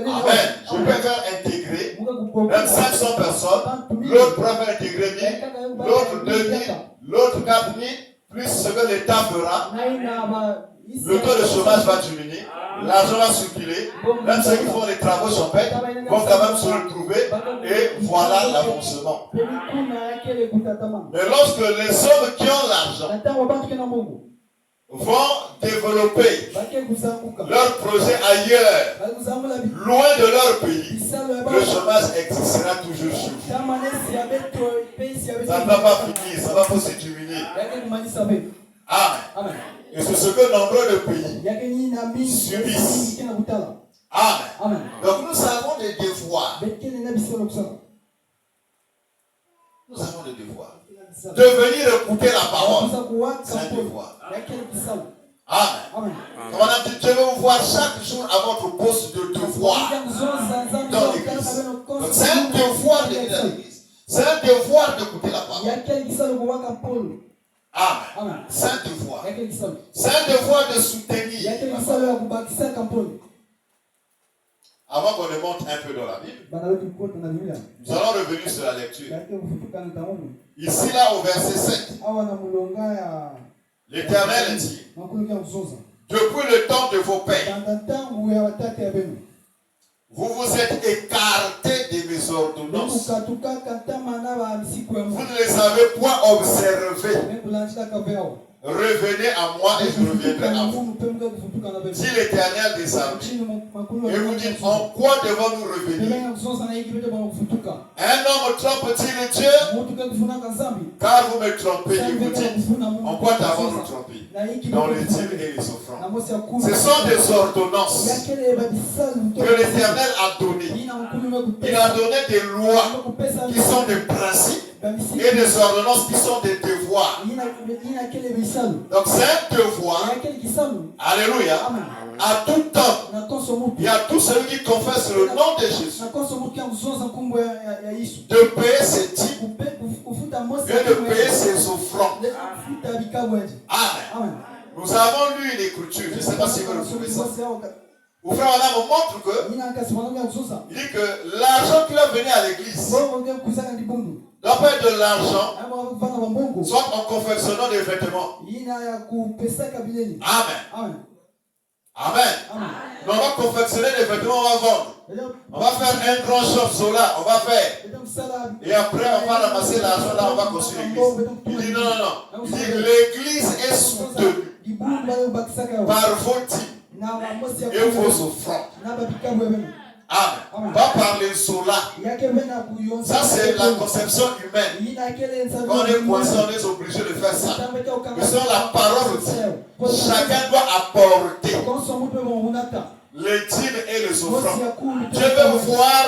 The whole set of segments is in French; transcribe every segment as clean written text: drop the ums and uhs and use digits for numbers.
Amen. Je peux faire intégrer même 500 personnes. L'autre pourra faire intégrer 1000, l'autre 2000, l'autre 4000, plus ce que l'État fera. Le taux de chômage va diminuer, l'argent va circuler, même ceux qui font les travaux champêtres vont quand même se retrouver et voilà l'avancement. Mais lorsque les hommes qui ont l'argent vont développer leur projet ailleurs, loin de leur pays, le chômage existera toujours chez vous. Ça ne va pas finir, ça va pas se diminuer. Amen. Et c'est ce que nombreux de pays subissent. Amen. Donc nous avons des devoirs. Nous avons des devoirs. De venir écouter la parole, c'est un devoir. Amen. Comme on a dit, je vais vous voir chaque jour à votre poste de devoir dans l'église. Donc c'est un devoir de venir à l'église. C'est un devoir d'écouter la parole. Amen. C'est un devoir. C'est un devoir de soutenir. Avant qu'on ne monte un peu dans la Bible, nous allons revenir sur la lecture. Ici, là, au verset 7, l'Éternel dit, depuis le temps de vos pères, vous vous êtes écartés de mes ordonnances. Vous ne les avez point observées. Revenez à moi et je reviendrai à vous. Dit l'Éternel des armées. Et vous dites, en quoi devons-nous revenir? Un homme trompe-t-il Dieu? Car vous me trompez et vous dites, en quoi t'avons-nous trompé? Dans les dîmes et les offrandes. Ce sont des ordonnances que l'Éternel a données. Il a donné des lois qui sont des principes et des ordonnances qui sont des devoirs. Donc c'est un devoir. Alléluia. À tout temps, il y a tous ceux qui confessent le nom de Jésus de payer ses dîmes et de payer ses offrandes. Amen. Nous avons lu une écriture, je ne sais pas si vous le trouvez ça. Où frère Adam montre que il dit que l'argent qui va venir à l'église doit pas être de l'argent, soit en confectionnant des vêtements. Amen. Amen. On va confectionner des vêtements, on va vendre. On va faire un grand shop Zola, on va faire. Et après, on va ramasser l'argent là, on va construire l'église. Il dit non. Il dit l'église est soutenue par vos dîmes et vos offrandes. Amen. Pas par les Zola. Ça, c'est la conception humaine. Quand on est coincé, on est obligé de faire ça. Mais selon la parole dit, chacun doit apporter les dîmes et les offrandes. Dieu veut voir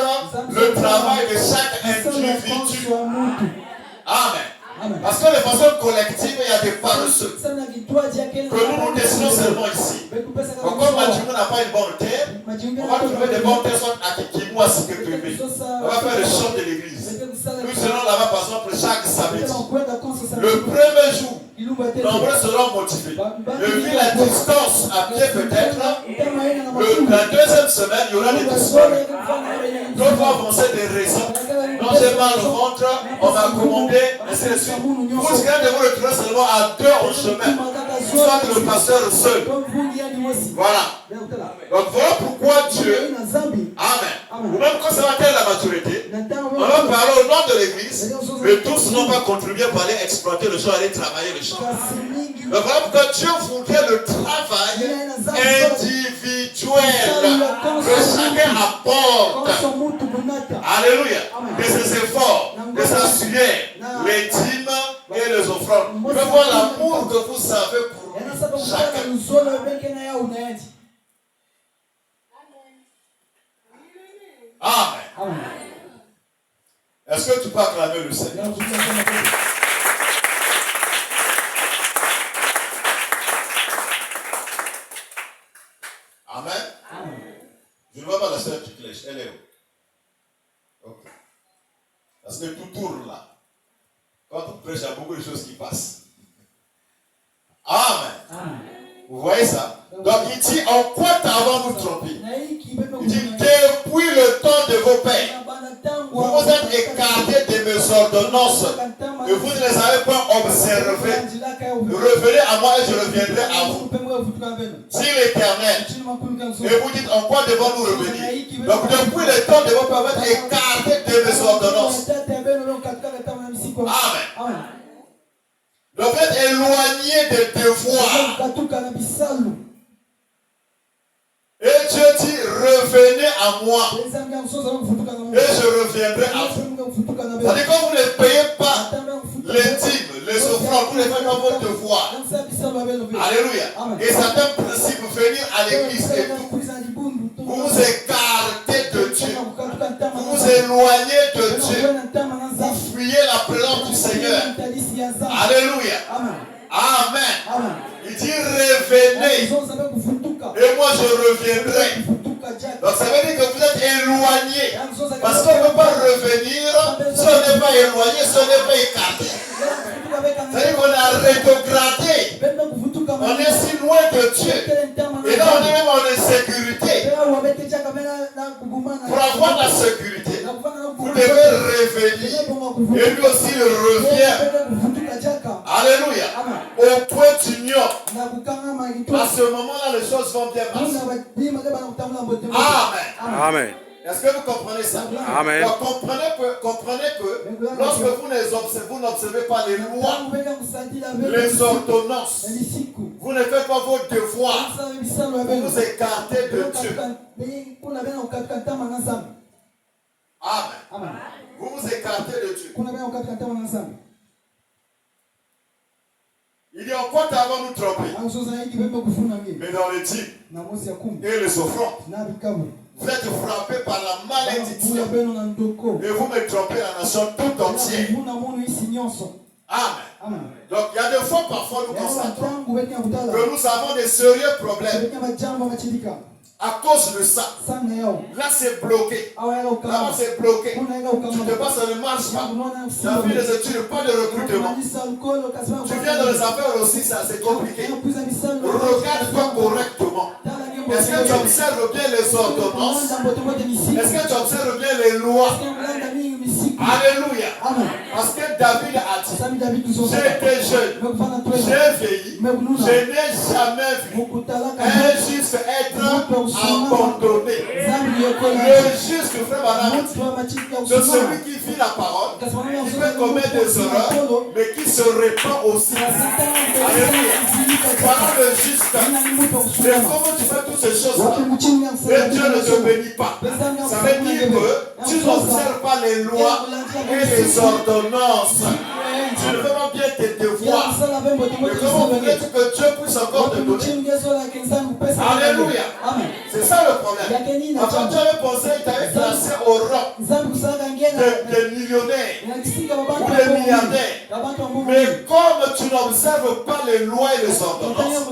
le travail de chaque individu. Amen. Parce que de façon collective, il y a des paresseux que nous décidons seulement ici. Donc, comme Madjimou n'a pas une bonne terre, on va trouver des bonnes terres soit à Kikimou, à Sikekebe. On va faire le chant de l'église. Nous serons là-bas, par exemple, chaque samedi. Le premier jour, nombreux seront motivés. Vu la distance à pied peut-être, la deuxième semaine, il y aura des discours. D'autres vont avancer des raisons. Non, j'ai mal au ventre, on m'a commandé, ainsi de suite. Vous risquez de vous retrouver seulement à deux au chemin. Soit le pasteur seul. Voilà. Donc voilà pourquoi Dieu. Amen. Ou même quand ça va atteindre la maturité, on va parler au nom de l'église, mais tous n'ont pas contribué pour aller exploiter le champ, aller travailler le champ. Donc voilà pourquoi Dieu voudrait le travail individuel. Que chacun apporte. Alléluia. De ses efforts, de sa sueur, les dîmes et les offrandes. Vous pouvez voir l'amour que vous savez pour lui. Chacun. Amen. Est-ce que tu peux acclamer le Seigneur? Amen. Je ne vois pas la sœur qui clèche. Elle est où? Ok. Parce que tout tourne là. Quand on prêche, il y a beaucoup de choses qui passent. Amen. Vous voyez ça? Donc il dit, en quoi t'avons-nous trompé? Il dit, depuis le temps de vos pères, vous vous êtes écartés de mes ordonnances et vous ne les avez pas observées. Revenez à moi et je reviendrai à vous. Si l'Éternel. Et vous dites, en quoi devons-nous revenir? Donc depuis le temps de vos pères, vous êtes écartés de mes ordonnances. Amen. Donc vous êtes éloignés des devoirs. Et Dieu dit, revenez à moi. Et je reviendrai à vous. C'est-à-dire quand vous ne payez pas les dîmes, les offrandes, vous ne faites pas votre devoir. Alléluia. Et certains principes, venir à l'église et tout, vous vous écartez de Dieu. Vous vous éloignez de Dieu. Vous fuyez la présence du Seigneur. Alléluia. Amen. Il dit revenez. Et moi je reviendrai. Donc ça veut dire que vous êtes éloigné. Parce qu'on ne peut pas revenir si on n'est pas éloigné, si on n'est pas écarté. C'est-à-dire qu'on a rétrogradé. On est si loin de Dieu. Et là on est même en insécurité. Pour avoir la sécurité, vous devez revenir. Et lui aussi il revient. Alléluia. Au point d'union. À ce moment-là, les choses vont bien passer. Amen. Amen. Est-ce que vous comprenez ça? Amen. Donc, comprenez que lorsque vous n'observez pas les lois, les ordonnances, vous ne faites pas vos devoirs, vous vous écartez de Dieu. Amen. Vous vous écartez de Dieu. Il dit, en quoi t'avons-nous trompé? Mais dans les dîmes et les offrandes, vous êtes frappés par la malédiction. Et vous me trompez la nation tout entière. Amen. Donc il y a des fois, parfois, nous constatons que nous avons des sérieux problèmes. À cause de ça, là c'est bloqué, là c'est bloqué. Tu ne passes, ça ne marche pas. Tu as fait des études, pas de recrutement. Tu viens dans les affaires aussi, ça c'est compliqué. Regarde-toi correctement. Est-ce que tu observes bien les ordonnances? Est-ce que tu observes bien les lois? Alléluia. Parce que David a dit, j'étais jeune, j'ai vieilli, je n'ai jamais vu un juste être abandonné. Le juste, frère Madame, c'est celui qui vit la parole, qui peut commettre des erreurs, mais qui se répand aussi. Alléluia. Voilà le juste. Mais comment tu fais toutes ces choses-là et Dieu ne te bénit pas? Ça veut dire que tu n'observes pas les lois et les ordonnances. Tu ne fais pas bien tes devoirs. Mais comment voulez-tu que Dieu puisse encore te donner? Alléluia. C'est ça le problème. Avant Dieu avait pensé, il t'avait classé au rang des millionnaires ou des milliardaires. Mais comme tu n'observes pas les lois et les ordonnances,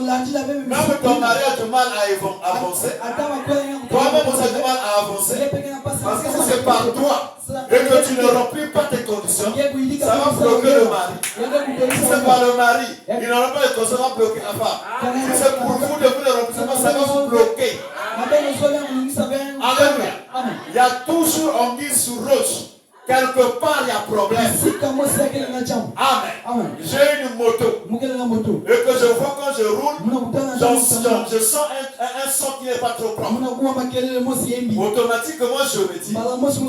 même ton mari a du mal à avancer. Toi-même aussi a du mal à avancer. Parce que si c'est par toi et que tu ne remplis pas tes conditions, ça va bloquer le mari. Si c'est par le mari, il n'aura pas les conditions, ça va bloquer la femme. Si c'est pour vous de vous ne remplissez pas, ça va vous bloquer. Alléluia. Il y a toujours anguille sur roche. Quelque part, il y a problème. Amen. J'ai une moto. Et que je vois quand je roule, je sens un son qui n'est pas trop propre. Automatiquement, je me dis,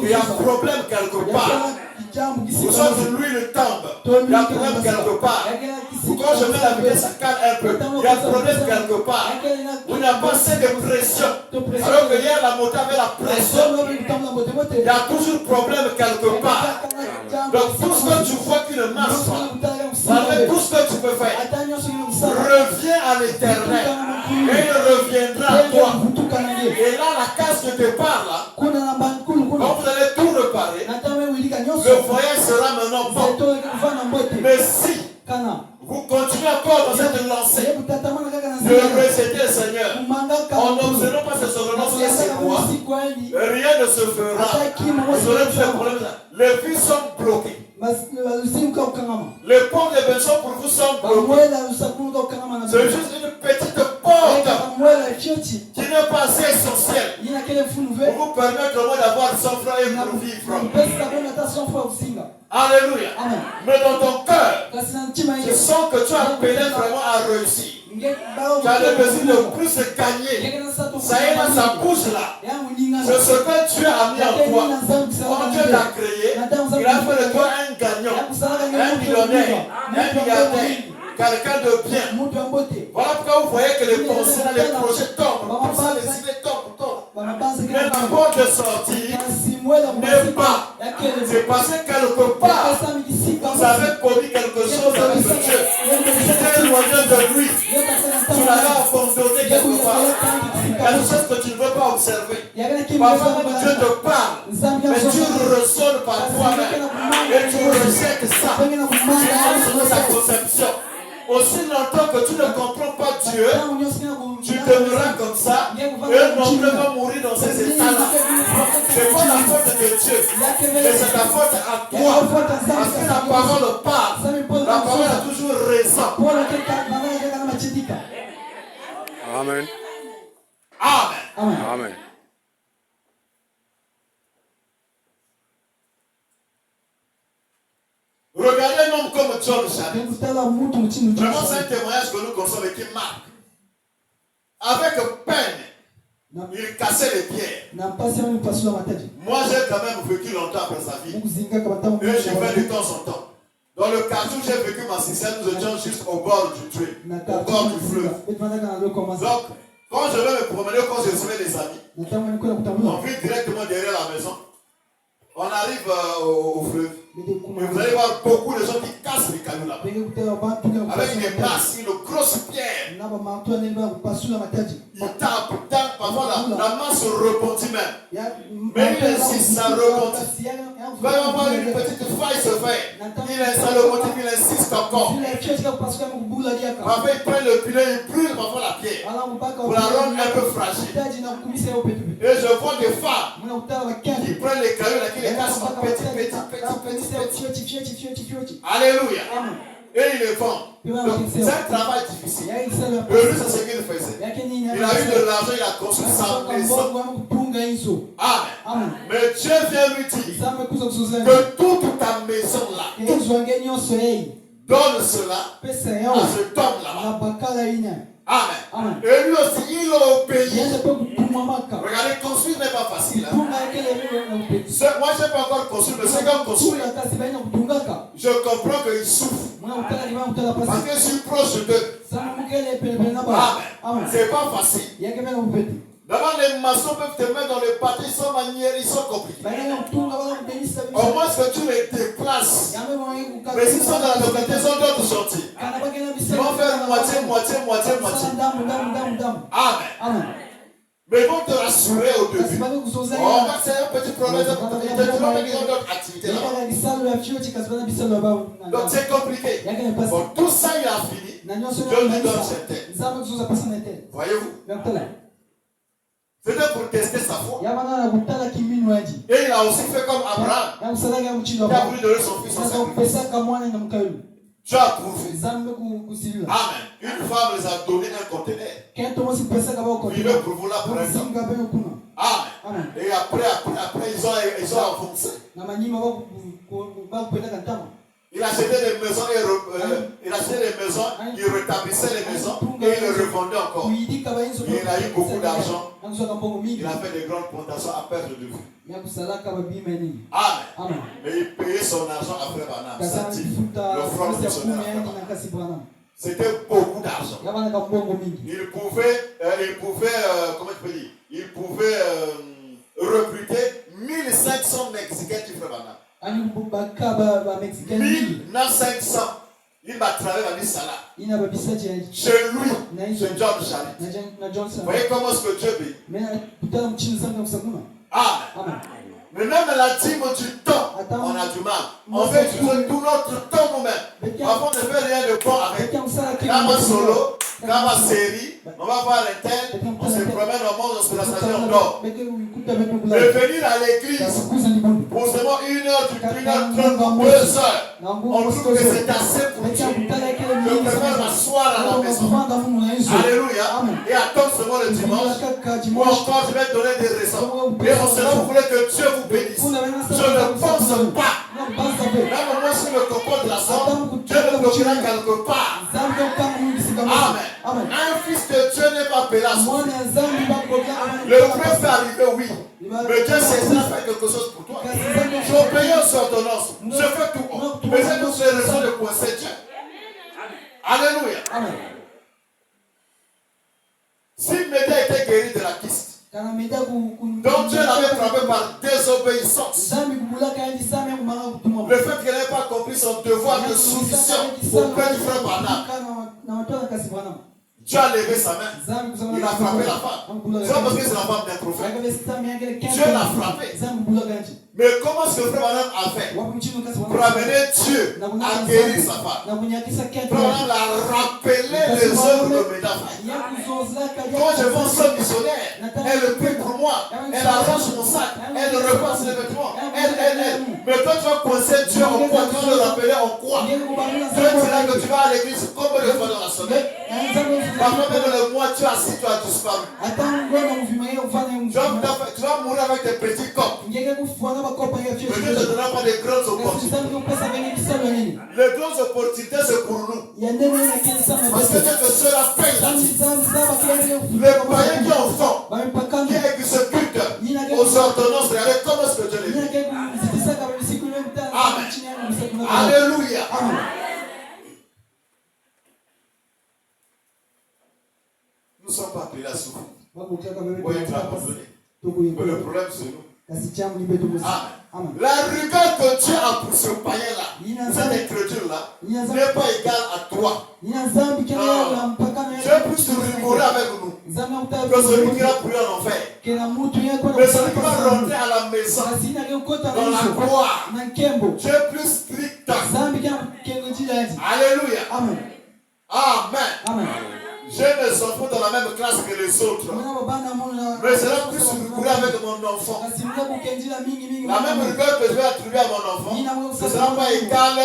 il y a un problème quelque part. Vous sentez l'huile tombe. Il y a un problème quelque part. Quand je mets la vitesse, ça calme un peu. Il y a un problème quelque part. Vous n'avez pas assez de pression. Alors que hier, la moto avait la pression. Il y a toujours problème quelque part. Donc tout ce que tu vois qui ne marche pas, malgré tout ce que tu peux faire, reviens à l'Éternel et il reviendra à toi. Et là, la case que tu parles là, quand vous allez tout réparer, le foyer sera maintenant bon. Mais si vous continuez encore dans cette lancée de rejeter le Seigneur, en n'observant pas ces ordonnances, c'est quoi? Rien ne se fera. Vous aurez tous les problèmes. Les vies sont bloquées. Les portes de bénédiction pour vous sont bloquées. C'est juste une petite porte qui n'est pas assez essentiel pour vous permettre au moins d'avoir 100 francs et pour vivre. Alléluia. Mais dans ton cœur, je sens que tu as appelé vraiment à réussir. Tu as le besoin de plus gagner. Ça y est, dans sa bouche là. C'est ce que Dieu a mis en toi. Quand Dieu l'a créé, il a fait de toi un gagnant, un millionnaire, un milliardaire, quelqu'un de bien. Voilà pourquoi vous voyez que les pensées, les projets tombent. Comme ça, les idées tombent. Mais la porte de sortie n'est pas. C'est parce que quelque part, vous avez commis quelque chose avec Dieu. Tu es éloigné de lui. Tu l'as abandonné quelque part. Il y a des choses que tu ne veux pas observer. Parfois, Dieu te parle, mais tu ressens par toi-même. Et tu rejettes ça. Tu as sa conception. Aussi longtemps que tu ne comprends pas Dieu, tu demeureras comme ça et non plus va mourir dans ces états-là. Ce n'est pas la faute de Dieu, mais c'est ta faute à toi. Parce que la parole parle. La parole a toujours raison. Amen. Amen. Amen. Regardez un homme comme John Chalet. Vraiment, c'est un témoignage que nous consommons et qui marque. Avec peine, il cassait les pierres. Moi, j'ai quand même vécu longtemps après sa vie. Et je vais de temps en temps. Dans le quartier où j'ai vécu ma sixième, nous étions juste au bord du tree, au bord du fleuve. Donc, quand je vais me promener, quand je recevais des amis, on vit directement derrière la maison. On arrive au fleuve. Et vous allez voir beaucoup de gens qui cassent les cailloux là. Avec des masses, une grosse pierre. Il tape, parfois la masse rebondit même. Mais il insiste, ça rebondit. Il va y avoir une petite faille se fait. Ça rebondit, il insiste encore. Parfois il prend le pilet, il brûle parfois la pierre. Pour la rendre un peu fragile. Et je vois des femmes qui prennent les cailloux là, qui les cassent en petit. Alléluia. Et il le vend. Donc c'est un travail difficile. Et lui, c'est ce qu'il faisait. Il a eu de l'argent, il a construit sa maison. Amen. Mais Dieu vient lui dire que toute ta maison là, donne cela à cet homme là-bas. Amen. Et lui aussi, il a obéi. Regardez, construire n'est pas facile. Moi, je n'ai pas encore construit, mais c'est comme construire. Je comprends qu'il souffre. Parce que je suis proche d'eux. Amen. C'est pas facile. D'abord, les maçons peuvent te mettre dans les pâtés, ils sont manières, ils sont compliqués. Au moins que tu les déplaces. Mais s'ils sont dans la localité, ils ont d'autres sorties. Ils vont faire moitié. Amen. Mais ils vont te rassurer au début. Oh, c'est un petit problème. Ils ont d'autres activités là. Donc c'est compliqué. Bon, tout ça, il a fini. Dieu lui donne cette tête. Voyez-vous? C'était pour tester sa foi. Et il a aussi fait comme Abraham. Il a voulu donner son fils en sacrifice. Tu as approuvé. Amen. Une femme les a donné un conteneur. Il veut pour vous là pour un temps. Amen. Et après ils ont avancé. Il achetait des maisons, il rétablissait les maisons et il les revendait encore. Il a eu beaucoup d'argent. Il a fait des grandes plantations à perte de vue. Amen. Mais il payait son argent après Banam. L'offrande missionnaire après Banam. C'était beaucoup d'argent. Il pouvait comment tu peux dire, il pouvait recruter 1500 Mexicains qui feraient Banam. 1500. Il va travailler à Nisala. Chez lui, c'est John Chalet. Vous voyez comment est-ce que Dieu vit? Amen. Mais même la dîme du temps, on a du mal. On veut utiliser tout notre temps nous-mêmes. Avant, on ne fait rien de bon avec. Nama solo, Quand ma série, on va voir un tel, on se promène au monde, on se rassemble, on dort. Mais venir à l'église pour seulement 1h30, 2 heures, on trouve que c'est assez pour Dieu. Je préfère m'asseoir à la maison. Alléluia. Et attendre seulement le dimanche. Ou encore, je vais donner des raisons. Et on sera, vous voulez que Dieu vous bénisse. Je ne pense pas. Même moi, si je me comporte de la sorte, Dieu me bloquera quelque part. Amen. Un fils de Dieu n'est pas appelé à souffrir. Le problème peut arriver, oui. Mais Dieu sait faire quelque chose pour toi. Je obéis aux ordonnances. Je fais tout. Mais c'est toutes les raisons de coincer Dieu. Alléluia. Si Média était guéri de la kyste, donc Dieu l'avait frappé par désobéissance. Le fait qu'elle n'ait pas compris son devoir de soumission auprès du frère Branham. Dieu a levé sa main. Il a frappé la femme. C'est pas parce que c'est la femme d'un prophète. Dieu l'a frappé. Mais comment ce frère Branham a fait pour amener Dieu à guérir sa femme? Frère Branham l'a rappelé les œuvres de Médapha. Quand je vais en somme missionnaire, elle prie pour moi, elle arrange mon sac, elle repasse les vêtements, elle. Mais quand tu vas coincer Dieu en quoi? Tu vas le rappeler en quoi? Dieu dira que tu vas à l'église comme le fois dans la semaine. Parfois même le mois, tu as assis, tu as disparu. Tu vas mourir avec des petits corps. Mais Dieu ne te donnera pas de grandes opportunités. Les grandes opportunités, c'est pour nous. Parce que Dieu que cela paye la vie. Les païens qui en font, qui exécutent aux ordonnances, regardez comment est-ce que Dieu les fait. Amen. Alléluia. Nous ne sommes pas appelés à souffrir. Voyez, tu as abandonné. Mais le problème, c'est nous. Amen. La rigueur que Dieu a pour ce païen-là, cette incrédule-là, n'est pas égale à toi. Dieu est plus rigoureux avec nous que celui qui a pris en enfer. Mais celui qui va rentrer à la maison, dans la gloire, Dieu est plus strict. Alléluia. Amen. Amen. J'ai mes enfants dans la même classe que les autres. Mais c'est là plus rigoureux avec mon enfant. La même rigueur que je vais attribuer à mon enfant, ce ne sera pas égal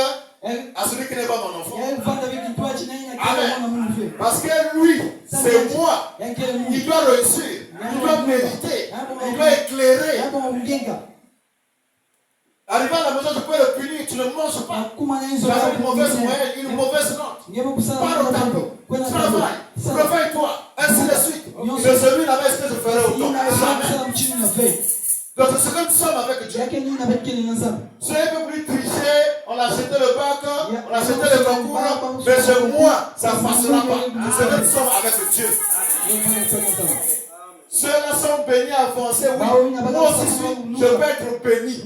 à celui qui n'est pas mon enfant. Amen. Parce que lui, c'est moi. Il doit réussir. Il doit méditer. Il doit éclairer. Arrivé à la maison, je peux le punir. Tu ne manges pas. Tu as une mauvaise moyenne, une mauvaise note. Pars au tableau. Travaille. Réveille-toi. Ainsi de suite. Mais celui-là, est-ce que je ferai autant? Donc c'est ce que nous sommes avec Dieu. Si un peu plus tricher, on a acheté le bac, on a acheté le concours, mais chez moi, ça ne passera pas. C'est ce que nous sommes avec Dieu. Ceux-là sont bénis à avancer, oui. Moi aussi, je peux être béni.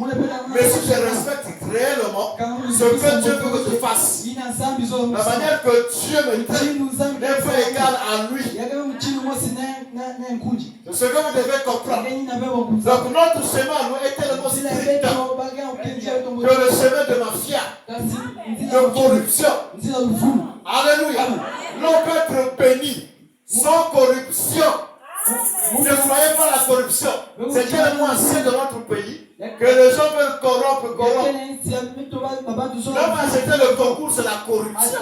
Mais si je respecte réellement ce que Dieu veut que je fasse, la manière que Dieu me traite n'est pas égale à lui. C'est ce que vous devez comprendre. Donc notre chemin nous est tellement strict que le chemin de mafia, de corruption. Alléluia. L'on peut être béni sans corruption. Vous ne croyez pas la corruption. C'est tellement ancien dans notre pays que les gens veulent corrompre. L'homme a acheté le concours, c'est la corruption.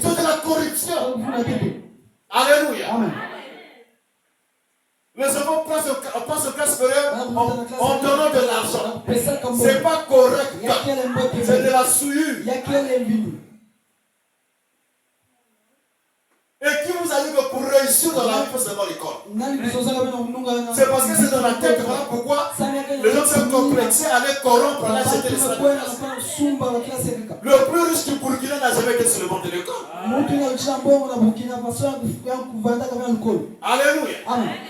C'est de la corruption. Alléluia. Les enfants passent au classe supérieure en donnant de l'argent. C'est pas correct. C'est de la souillure. Et qui vous a dit que pour réussir dans la vie, il faut seulement l'école? C'est parce que c'est dans la tête. Voilà pourquoi les gens sont complexés à aller corrompre, à aller acheter les salles de classe. Le plus riche du Burkina n'a jamais été sur le banc de l'école. Alléluia.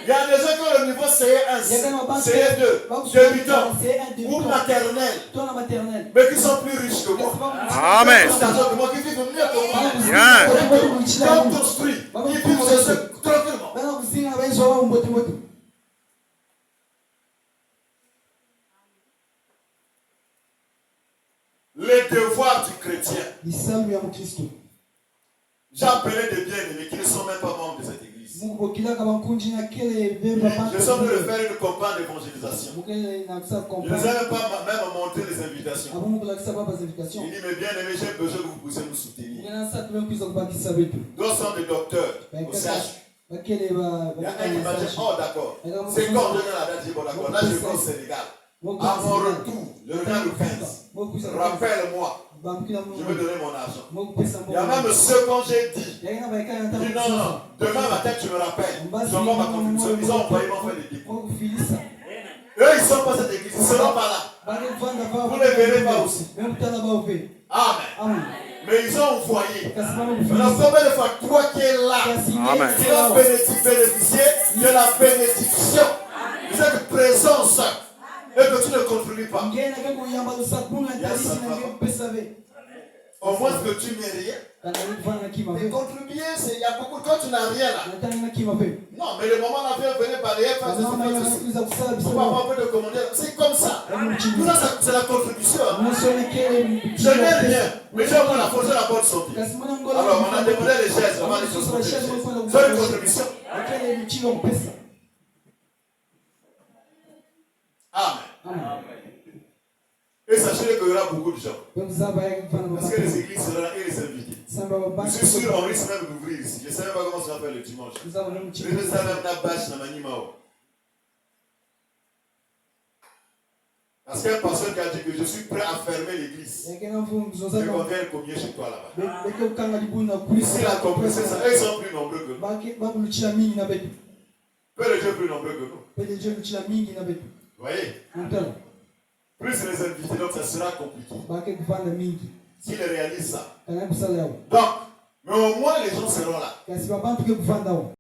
Il y a des gens qui ont le niveau CE1, CE2, débutant ou maternel, mais qui sont plus riches que moi. Amen. Qui vivent mieux que moi. Construit. Ils vivent tranquillement. Les devoirs du chrétien. J'ai appelé des bien-aimés qui ne sont même pas membres de cette église. Je suis en train de faire une campagne d'évangélisation. Je ne les ai même pas même montré les invitations. Il dit, mais bien-aimés, j'ai besoin que vous puissiez nous soutenir. D'autres sont des docteurs au CHU. Il y a un qui m'a dit, oh d'accord, c'est quand je viens la date, j'ai dit, bon d'accord, là je vais au Sénégal. À mon retour, le 15, rappelle-moi, je vais donner mon argent. Il y a même ceux quand j'ai dit, non, demain matin tu me rappelles, je vais ma contribution, ils ont envoyé m'en faire des dépôts. Eux ils sont pas cette église, ils ne seront pas là. Vous ne les verrez pas aussi. Amen. Mais ils ont envoyé. Maintenant, combien de fois toi qui es là, tu as bénéficié de la bénédiction de cette présence et que tu ne contribues pas. Au moins que tu n'aies rien. Mais contribuer, il y a beaucoup quand tu n'as rien là. Non, mais le moment là vient venir balayer, faire ceci. On va avoir un peu de commander. C'est comme ça. Tout ça, c'est la contribution. Je n'ai rien, mais j'ai encore la force de la porte sortie. Alors, on a demandé les chaises, on va les choses. C'est une contribution. Amen. Et sachez qu'il y aura beaucoup de gens. Parce que les églises seront là et les invités. Je suis sûr qu'on risque même d'ouvrir ici. Je ne sais même pas comment ça va faire le dimanche. Je ne sais même pas bâche dans ma nimao. Parce qu'il y a un pasteur qui a dit que je suis prêt à fermer l'église. Et qu'on vienne communier chez toi là-bas. Ici, la compréhension, eux ils sont plus nombreux que nous. Peu de Dieu plus nombreux que nous. Vous voyez? Plus les invités, donc ça sera compliqué. S'ils réalisent ça. Donc, mais au moins les gens seront là.